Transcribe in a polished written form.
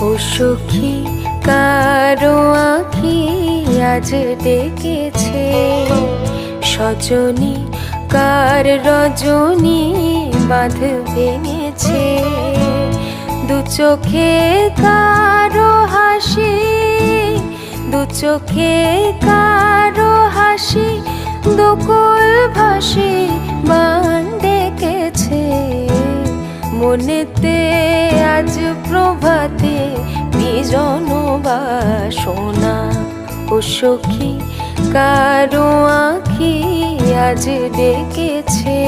ও সখী কারো আঁখি আজ ডেকেছে, সজনী কার রজনী বাঁধ ভেঙেছে। দু চোখে কারো হাসি, দু চোখে কারো হাসি, দুকুল ভাসি বান ডেকেছে। মনেতে আজ প্রভাতে বিজন বাসনা, ও সখী কারো আঁখি আজ ডেকেছে।